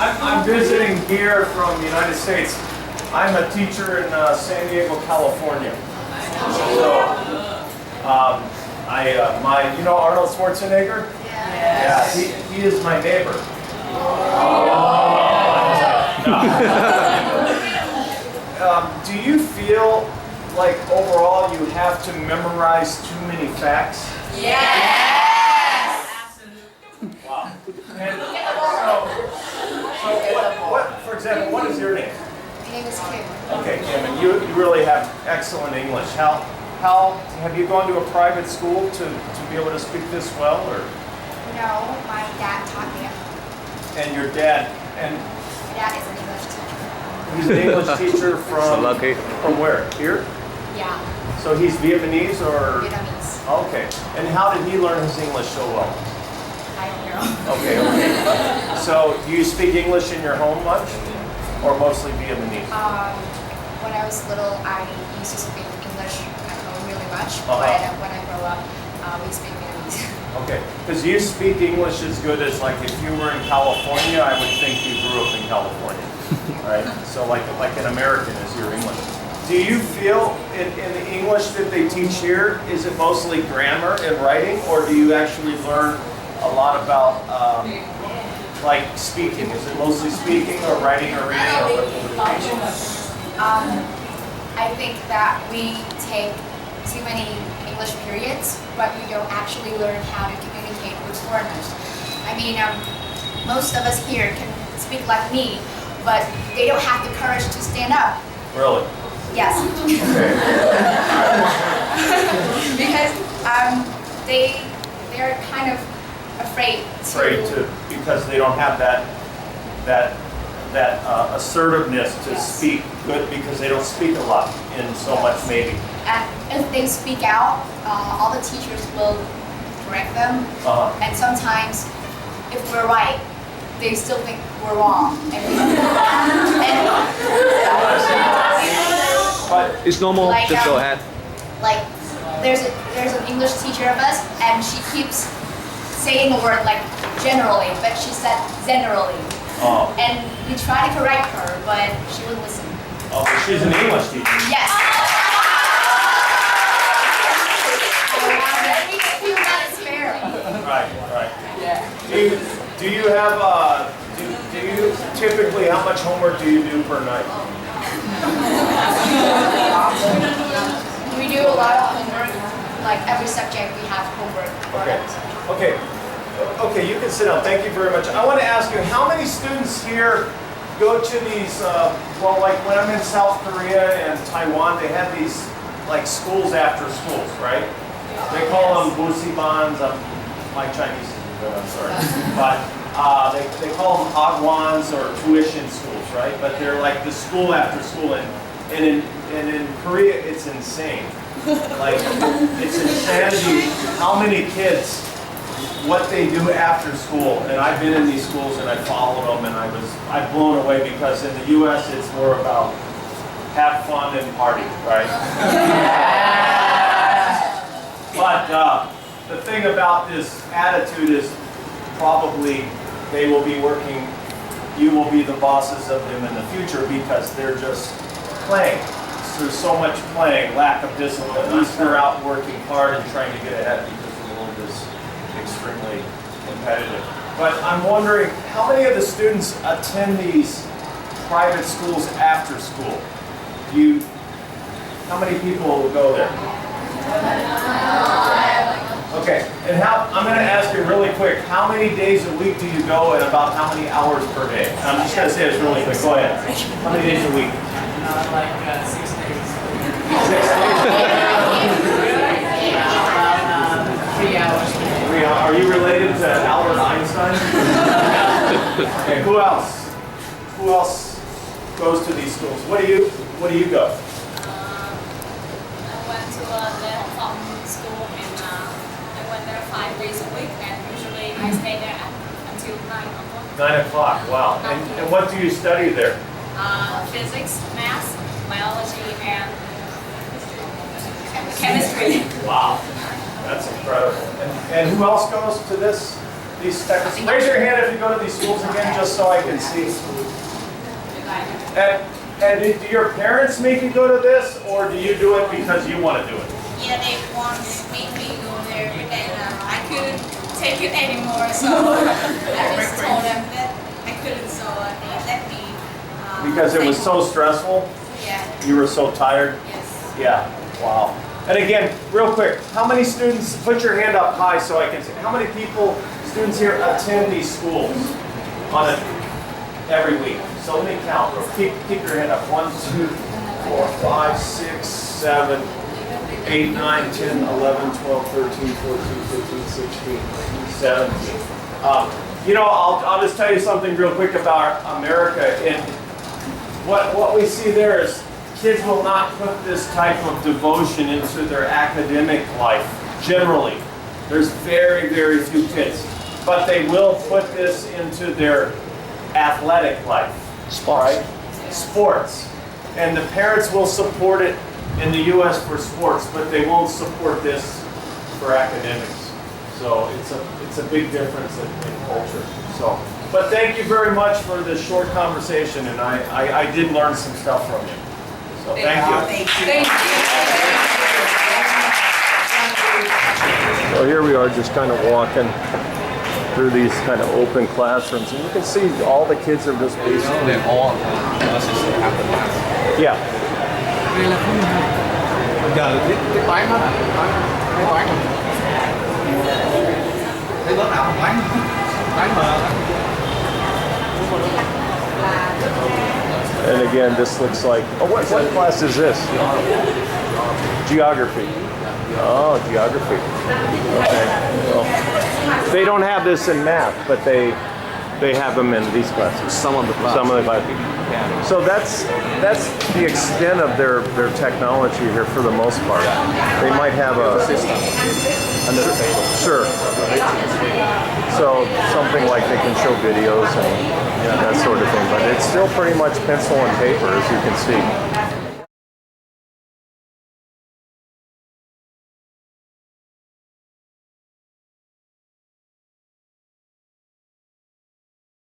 I'm visiting here from the United States. I'm a teacher in San Diego, California. So, you know Arnold Schwarzenegger? Yes. Yeah, he is my neighbor. Do you feel like overall you have to memorize too many facts? Yes. Wow. And for example, what is your name? My name is Kim. Okay, Kim, and you really have excellent English. How have you gone to a private school to be able to speak this well, or? No, my dad taught me. And your dad, and My dad is an English teacher. he's an English teacher from lucky. From where? Here? Yeah, So he's Vietnamese or? Vietnamese. Okay. And how did he learn his English so well? I don't know. Okay. So do you speak English in your home much, or mostly Vietnamese? When I was little, I used to speak English at home really much, Uh-huh. but when I grow up, we speak Vietnamese. Okay, because you speak English as good as, like, if you were in California, I would think you grew up in California, right? So like an American is your English. Do you feel in the English that they teach here, is it mostly grammar and writing, or do you actually learn a lot about, like, speaking? Is it mostly speaking or writing or reading, or what would it be? I think that we take too many English periods, but we don't actually learn how to communicate with foreigners. I mean, most of us here can speak like me, but they don't have the courage to stand up. Really? Yes. Okay. Because they're kind of afraid Because they don't have that assertiveness to Yes. speak good, because they don't speak a lot in so much maybe. And if they speak out, all the teachers will correct them. And sometimes, if we're right, they still think we're wrong. But It's normal, Like, just go ahead. Like, there's an English teacher of us, and she keeps saying a word like generally, but she said generally. And we try to correct her, but she wouldn't listen. but she's an English teacher. Yes. We feel that it's fair. Right. Do you have do you typically, how much homework do you do per night? We do a lot of homework. Like every subject, we have homework. Okay, you can sit down. Thank you very much. I want to ask you, how many students here go to these, like when I'm in South Korea and Taiwan, they have these like schools after schools, right? They call them busibans. My Chinese isn't good, I'm sorry. But they call them hagwons or tuition schools, right? But they're like the school after school. And in Korea, it's insane. Like, it's insanity how many kids, what they do after school. And I've been in these schools and I followed them, and I'm blown away, because in the U.S. it's more about have fun and party, right? But the thing about this attitude is probably they will be working, you will be the bosses of them in the future, because they're just playing. There's so much playing, lack of discipline. At least they're out working hard and trying to get ahead, because the world is extremely competitive. But I'm wondering, how many of the students attend these private schools after school? How many people will go there? Okay, and I'm going to ask you really quick, how many days a week do you go, and about how many hours per day? I'm just going to say this really quick. Go ahead. How many days a week? 6 days. 6 days? 3 hours. Are you related to Albert Einstein? Okay, who else? Who else goes to these schools? What do you go? I went to a Nguyen Thuong school, and I went there 5 days a week, and usually I stay there until 9 o'clock. 9 o'clock, wow. And what do you study there? Physics, math, biology, and chemistry. Wow, that's incredible. And who else goes to this? these types of, raise your hand if you go to these schools again, just so I can see. And do your parents make you go to this, or do you do it because you want to do it? Yeah, they want me to go there, but then I couldn't take it anymore, so I just told them that I couldn't, so they let me. Because it was so stressful? Yeah. You were so tired? Yes. Yeah, wow. And again, real quick, how many students, put your hand up high so I can see, how many students here attend these schools on every week? So let me count. Keep your hand up. 1, 2, 4, 5, 6, 7, 8, 9, 10, 11, 12, 13, 14, 15, 16, 17. You know, I'll just tell you something real quick about America. And what we see there is kids will not put this type of devotion into their academic life, generally. There's very, very few kids. But they will put this into their athletic life. Sports. Right? Sports. And the parents will support it in the U.S. for sports, but they won't support this for academics. So it's a big difference in culture. So, but thank you very much for this short conversation, and I did learn some stuff from you. So thank you. Thank you. So here we are just kind of walking through these kind of open classrooms, and you can see all the kids are just basically. They're all unless it's after math. Yeah. Đây là không giờ cái toán đó là cái toán thấy lớp nào toán mà. And again, this looks like. Oh, what class is this? Geography. Oh, geography. Okay. Well, they don't have this in math, but they have them in these classes. Some of the classes. Some of the classes. So that's the extent of their technology here for the most part. They might have a System under the table. Sure. So something like they can show videos and that sort of thing, but it's still pretty much pencil and paper, as you can see.